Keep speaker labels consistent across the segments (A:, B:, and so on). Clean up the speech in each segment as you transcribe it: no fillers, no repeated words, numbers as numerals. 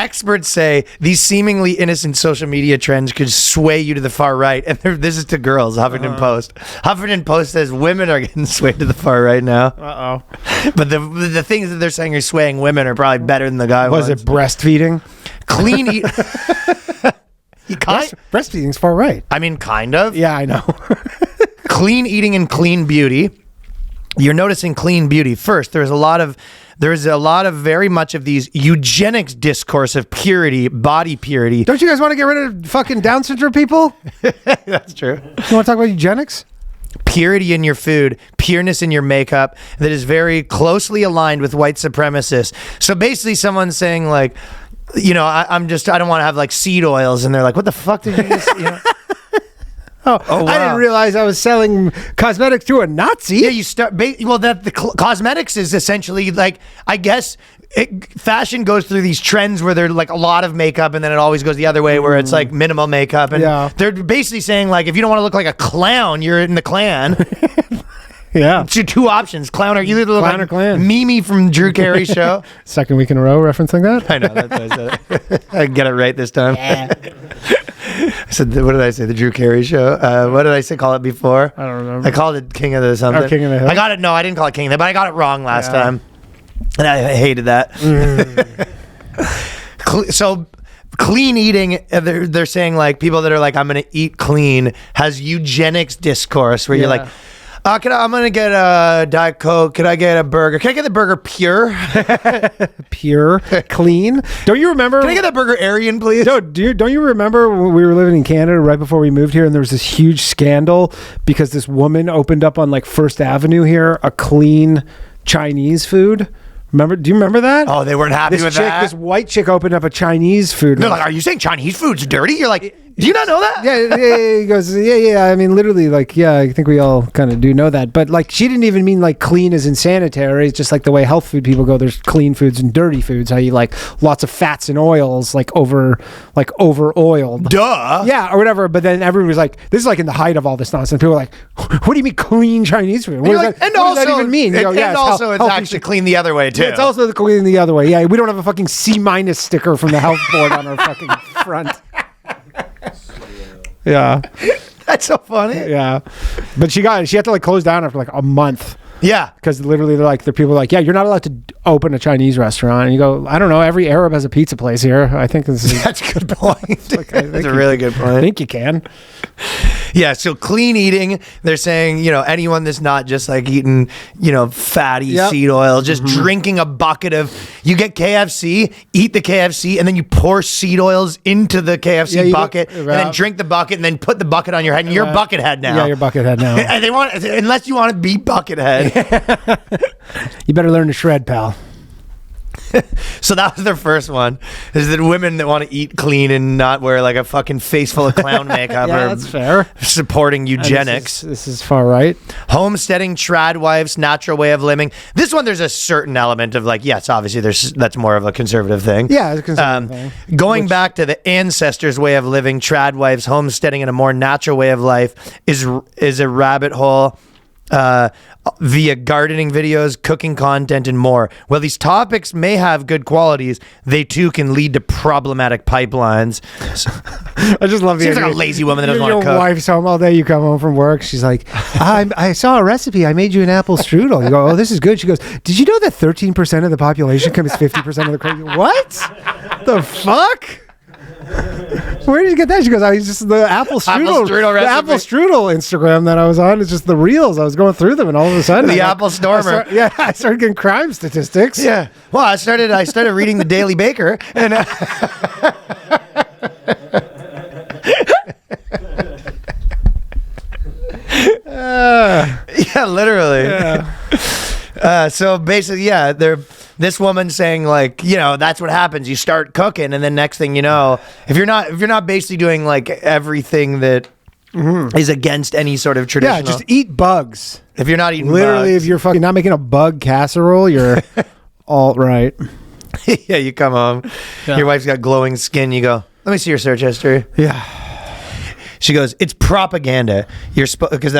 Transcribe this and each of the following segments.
A: experts say these seemingly innocent social media trends could sway you to the far right. And this is to girls, Huffington Post. Huffington Post says women are getting swayed to the far right now. But the things that they're saying are swaying women are probably better than the guy
B: Was it breastfeeding?
A: Clean eat.
B: Breastfeeding's far right.
A: I mean, kind of.
B: Yeah, I know.
A: Clean eating and clean beauty. You're noticing clean beauty. First, there's a lot of very much of these eugenics discourse of purity, body purity.
B: Don't you guys want to get rid of fucking Down syndrome people?
A: That's true.
B: You want to talk about eugenics?
A: Purity in your food, pureness in your makeup that is very closely aligned with white supremacists. So basically someone's saying like, you know, I don't want to have like seed oils, and they're like, what the fuck did you just, you know?
B: Oh, wow. I didn't realize I was selling cosmetics to a Nazi.
A: Yeah, you start. Cosmetics is essentially like, I guess, fashion goes through these trends where there's like a lot of makeup, and then it always goes the other way where it's like minimal makeup. And they're basically saying like, if you don't want to look like a clown, you're in the Klan.
B: Yeah.
A: Two options. Clown or you either look like
B: Klan.
A: Mimi from Drew Carey's show.
B: Second week in a row referencing that?
A: I know. That's I get it right this time. Yeah. I said, what did I say? The Drew Carey show? What did I say? Call it before?
B: I don't remember.
A: I called it King of the something.
B: Oh, King of the Hill.
A: I got it. No, I didn't call it King of the, but I got it wrong last time. And I hated that. So clean eating, they're saying like people that are like, I'm going to eat clean, has eugenics discourse where you're like, I'm going to get a Diet Coke. Can I get a burger? Can I get the burger pure?
B: Pure, clean. Don't you remember?
A: Can I get that burger Aryan, please?
B: No, don't you remember when we were living in Canada right before we moved here, and there was this huge scandal because this woman opened up on like First Avenue here a clean Chinese food? Remember? Do you remember that?
A: Oh, they weren't happy with that?
B: This white chick opened up a Chinese food.
A: They're like, are you saying Chinese food's dirty? You're like, do you not know that?
B: Yeah. He goes, yeah. I mean, literally, like, yeah, I think we all kind of do know that. But like, she didn't even mean like clean as in sanitary. It's just like the way health food people go. There's clean foods and dirty foods. How you like lots of fats and oils, like over oiled.
A: Duh.
B: Yeah, or whatever. But then everyone was like, this is like in the height of all this nonsense. People were like, what do you mean clean Chinese food? What does that even mean?
A: It's actually clean the other way too.
B: Yeah, it's also the clean the other way. Yeah, we don't have a fucking C- sticker from the health board on our fucking front. Yeah.
A: That's so funny.
B: Yeah. But she had to like close down after like a month.
A: Yeah.
B: Because literally the people are like, yeah, you're not allowed to open a Chinese restaurant. And you go, I don't know, every Arab has a pizza place here. I think this is...
A: That's a good point. That's a really good point.
B: I think you can.
A: Yeah, so clean eating, they're saying, you know, anyone that's not just like eating, you know, fatty seed oil, just drinking a bucket of, you get KFC, eat the KFC, and then you pour seed oils into the KFC bucket, and then drink the bucket, and then put the bucket on your head, and you're Buckethead now.
B: Yeah, you're Buckethead now.
A: And they want, unless you want to be Buckethead.
B: You better learn to shred, pal.
A: So that was their first one, is that women that want to eat clean and not wear like a fucking face full of clown makeup
B: yeah,
A: are
B: that's fair.
A: Supporting eugenics.
B: This is far right.
A: Homesteading, Tradwife's natural way of living. This one, there's a certain element of like, yes, obviously that's more of a conservative thing.
B: Yeah, it's a conservative thing.
A: Going back to the ancestors' way of living, Tradwife's homesteading in a more natural way of life is a rabbit hole. Via gardening videos, cooking content, and more. While these topics may have good qualities, they too can lead to problematic pipelines.
B: I just love the
A: Seems like a lazy woman that doesn't want to cook.
B: Your wife's home all day. You come home from work. She's like, I saw a recipe. I made you an apple strudel. You go, oh, this is good. She goes, did you know that 13% of the population commits 50% of the crime? What? The fuck? Where did you get that? She goes, I just the apple strudel
A: recipe.
B: The apple strudel Instagram that I was on. It's just the reels. I was going through them, and all of a sudden,
A: the apple stormer.
B: I started getting crime statistics.
A: Yeah. Well, I started reading the Daily Baker, and yeah, literally. Yeah. So basically, yeah, this woman saying like, you know, that's what happens. You start cooking, and then next thing you know, if you're not basically doing like everything that is against any sort of traditional.
B: Yeah, just eat bugs.
A: If you're not eating
B: literally,
A: bugs.
B: if you're fucking not making a bug casserole, you're alt right.
A: Yeah, you come home, your wife's got glowing skin. You go, let me see your search history.
B: Yeah.
A: She goes, it's propaganda. Because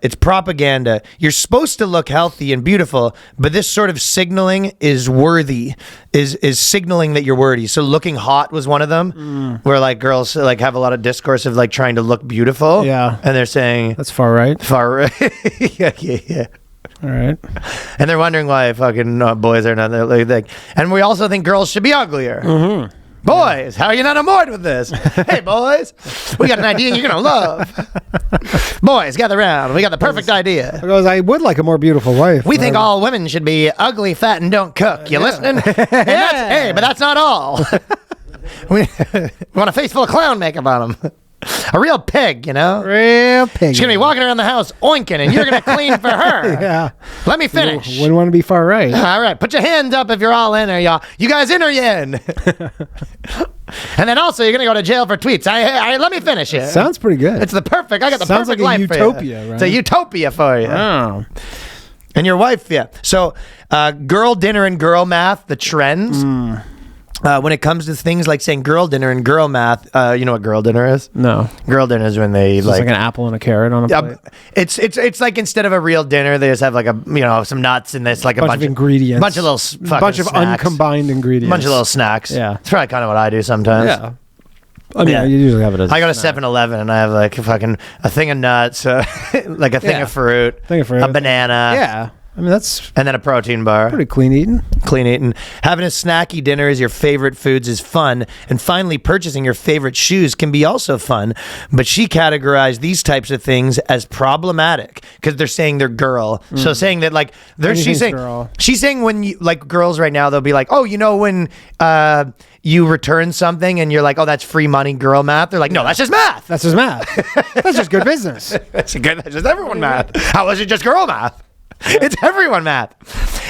A: it's propaganda. You're supposed to look healthy and beautiful, but this sort of signaling is worthy, is signaling that you're worthy. So looking hot was one of them, where like girls like have a lot of discourse of like trying to look beautiful.
B: Yeah.
A: And they're saying
B: That's far right.
A: far right. yeah.
B: All right.
A: And they're wondering why fucking boys are not like. And we also think girls should be uglier.
B: Mm-hmm.
A: Boys, how are you not annoyed with this? Hey, boys, we got an idea you're going to love. Boys, gather around. We got the perfect idea.
B: Because I would like a more beautiful wife.
A: We think all women should be ugly, fat, and don't cook. You listening? Hey, but that's not all. we want a face full of clown makeup on them. A real pig, you know?
B: Real pig.
A: She's going to be walking around the house oinking, and you're going to clean for her.
B: Yeah.
A: Let me finish.
B: Wouldn't want to be far right.
A: All right, put your hands up if you're all in, or y'all. You guys in or you in? And then also, you're going to go to jail for tweets. Let me finish here.
B: Sounds pretty good.
A: It's the perfect. I got the
B: Sounds
A: perfect
B: like a
A: life
B: utopia,
A: for you.
B: right?
A: It's a utopia for you.
B: Oh.
A: And your wife, yeah. So, girl dinner and girl math, the trends. When it comes to things like saying girl dinner and girl math, you know what girl dinner is?
B: No.
A: Girl dinner is when they
B: It's like an apple and a carrot on a plate.
A: It's like instead of a real dinner, they just have like some nuts and it's like a bunch
B: of ingredients,
A: bunch of little
B: bunch of
A: snacks.
B: uncombined ingredients,
A: Bunch of little snacks.
B: Yeah,
A: it's probably kind of what I do sometimes.
B: Yeah. I mean, you usually have it as
A: I go to 7-Eleven and I have like a thing of nuts, like a thing of fruit, a banana.
B: Yeah. I mean, that's...
A: And then a protein bar.
B: Pretty clean eating.
A: Clean eating. Having a snacky dinner as your favorite foods is fun. And finally, purchasing your favorite shoes can be also fun. But she categorized these types of things as problematic because they're saying they're girl. So saying that like... she's saying when you... Like girls right now, they'll be like, oh, you know when... you return something and you're like, oh, that's free money, girl math. They're like, no, that's just math.
B: That's just math. That's just good business.
A: That's just everyone math. How is it just girl math? It's everyone math.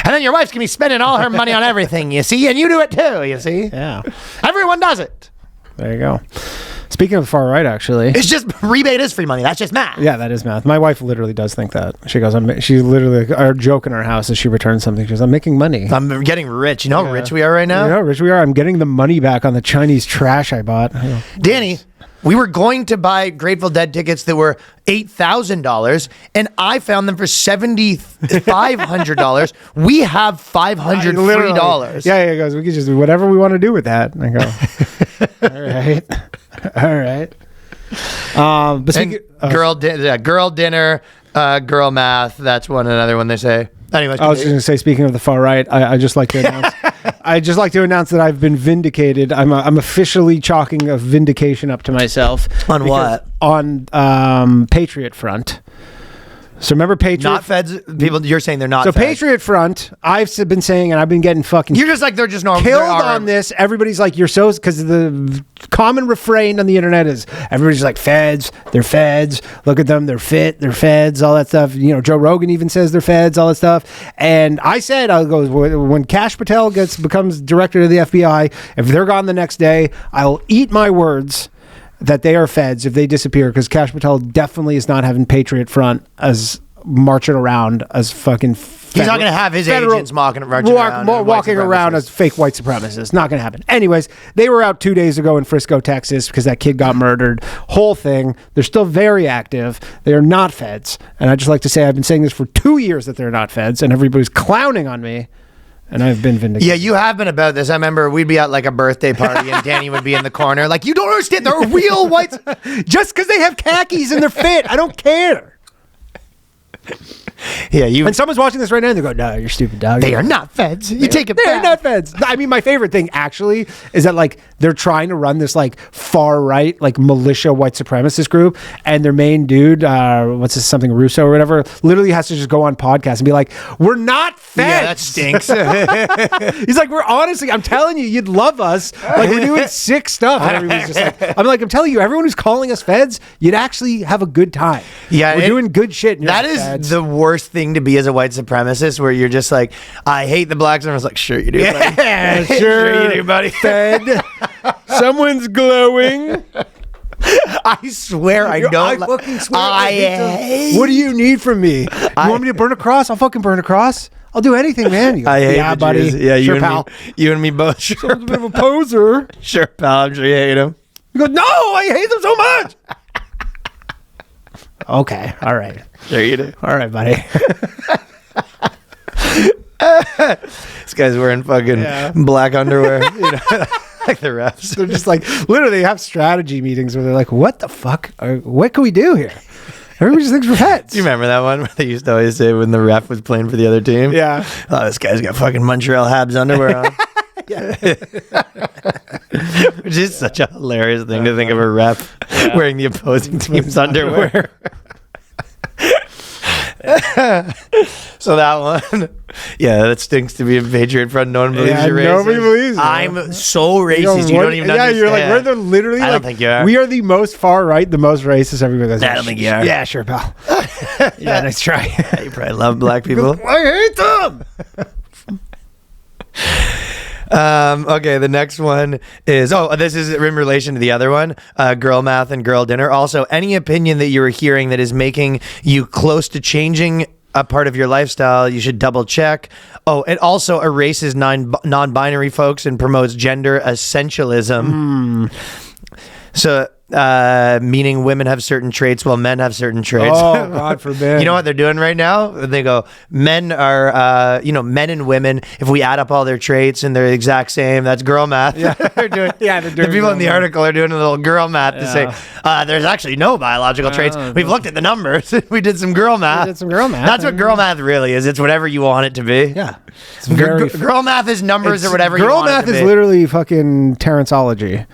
A: And then your wife's going to be spending all her money on everything, you see? And you do it too, you see?
B: Yeah.
A: Everyone does it.
B: There you go. Speaking of the far right, actually.
A: It's just, rebate is free money. That's just math.
B: Yeah, that is math. My wife literally does think that. She goes, she literally, our joke in our house as she returns something, she goes, I'm making money.
A: I'm getting rich. You know how rich we are right now?
B: You know how rich we are? I'm getting the money back on the Chinese trash I bought.
A: Danny, we were going to buy Grateful Dead tickets that were $8,000, and I found them for $7,500. We have $503.
B: Yeah, he goes, we can just do whatever we want to do with that. And I go, all right. But
A: girl dinner, girl math. That's another one they say. Anyways,
B: I was just going to say, speaking of the far right, I just like to announce. I just like to announce that I've been vindicated. I'm officially chalking a vindication up to myself.
A: On what?
B: On Patriot Front. So remember Patriot...
A: Not feds... People, you're saying they're not feds.
B: Patriot Front, I've been saying, and I've been getting fucking...
A: You're just like, they're just normal.
B: Killed on this. Everybody's like, you're so... Because the common refrain on the internet is, everybody's like, feds, they're feds. Look at them, they're fit, they're feds, all that stuff. You know, Joe Rogan even says they're feds, all that stuff. And I said, I'll go, when Kash Patel becomes director of the FBI, if they're gone the next day, I'll eat my words that they are feds if they disappear, because Kash Patel definitely is not having Patriot Front as marching around as fucking...
A: He's not going to have his agents marching around
B: as fake white supremacists. Not going to happen. Anyways, they were out 2 days ago in Frisco, Texas, because that kid got murdered. Whole thing. They're still very active. They are not feds. And I just like to say, I've been saying this for 2 years that they're not feds, and everybody's clowning on me. And I've been vindicated.
A: Yeah, you have been about this. I remember we'd be at like a birthday party and Danny would be in the corner like, you don't understand. They're real whites.
B: Just because they have khakis and they're fit. I don't care.
A: Yeah,
B: and someone's watching this right now and they go, no, you're stupid, dog.
A: They are not feds. You take it back.
B: They're not feds. I mean, my favorite thing actually is that like they're trying to run this like far right, like militia white supremacist group, and their main dude, what's this, something Russo or whatever, literally has to just go on podcast and be like, we're not feds.
A: Yeah, that stinks.
B: He's like, we're honestly, I'm telling you, you'd love us. Like, we're doing sick stuff. And everybody's just like, I'm telling you, everyone who's calling us feds, you'd actually have a good time.
A: Yeah,
B: we're doing good shit.
A: That is feds. The worst thing to be as a white supremacist, where you're just like, I hate the blacks, and I was like, sure you do, buddy.
B: Yeah, sure
A: you do, buddy.
B: Fed. Someone's glowing.
A: I swear I don't.
B: I fucking swear. What do you need from me? You want me to burn a cross? I'll fucking burn a cross. I'll do anything, man.
A: I hate
B: yeah, buddy.
A: Jews. Yeah,
B: sure, pal.
A: You and me both. Sure,
B: someone's a bit of a poser.
A: Sure, pal. I'm sure you hate him.
B: You go, no, I hate them so much. Okay. All right.
A: Sure you do.
B: All right, buddy.
A: This guy's wearing fucking black underwear. You know, like the refs.
B: They're just like, literally have strategy meetings where they're like, what the fuck? What can we do here? Everybody just thinks we're pets.
A: Do you remember that one where they used to always say when the ref was playing for the other team?
B: Yeah.
A: Oh, this guy's got fucking Montreal Habs underwear on. Which is such a hilarious thing to think of a ref wearing the opposing team's underwear. So that one, that stinks to be a Patriot Front. No one believes you're racist.
B: Nobody believes it.
A: I'm so racist. You don't even understand.
B: You're like, we're the literally.
A: I don't think you are.
B: We are the most far right, the most racist. Everybody goes,
A: I don't think you are.
B: Yeah, sure, pal. Yeah, nice try.
A: You probably love black people.
B: I hate them.
A: Okay, the next one is this is in relation to the other one, girl math and girl dinner. Also, any opinion that you are hearing that is making you close to changing a part of your lifestyle, you should double check. Oh, it also erases non-binary folks and promotes gender essentialism. So meaning women have certain traits while men have certain traits.
B: Oh, God forbid.
A: You know what they're doing right now? They go, men are, men and women, if we add up all their traits and they're the exact same, that's girl math. Yeah, they're doing the people in the article are doing a little girl math to say, there's actually no biological traits. We've looked at the numbers. We did some girl math. That's what girl math really is. It's whatever you want it to be.
B: Yeah.
A: Girl math is numbers or whatever you want it to be.
B: Girl math is literally fucking Terrenceology.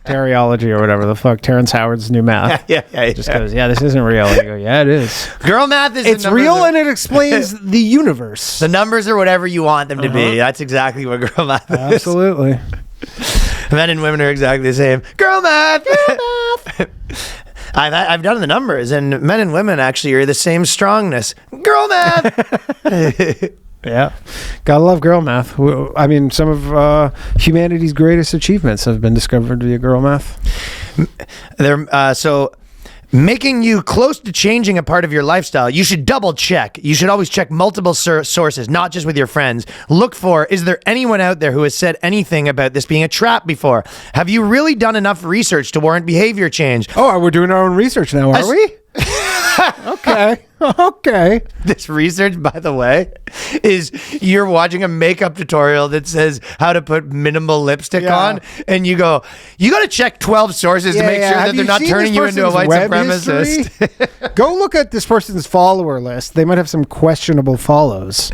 B: Teriology or whatever the fuck. Terrence Howard's new math.
A: Yeah.
B: Just goes, this isn't real. You go, yeah, it is.
A: Girl math is.
B: It's real and it explains the universe.
A: The numbers are whatever you want them to be. That's exactly what girl math is.
B: Absolutely.
A: Men and women are exactly the same. Girl math. I've done the numbers, and men and women actually are the same strongness. Girl math.
B: Yeah, gotta love girl math. I mean, some of humanity's greatest achievements have been discovered via girl math.
A: So making you close to changing a part of your lifestyle, you should double check. You should always check multiple sources, not just with your friends. Look for, is there anyone out there who has said anything about this being a trap before? Have you really done enough research to warrant behavior change?
B: Oh, we're doing our own research now, are we? Okay.
A: This research, by the way, is you're watching a makeup tutorial that says how to put minimal lipstick on, and you go, you got to check 12 sources to make sure that they're not turning you into a white supremacist.
B: Go look at this person's follower list. They might have some questionable follows.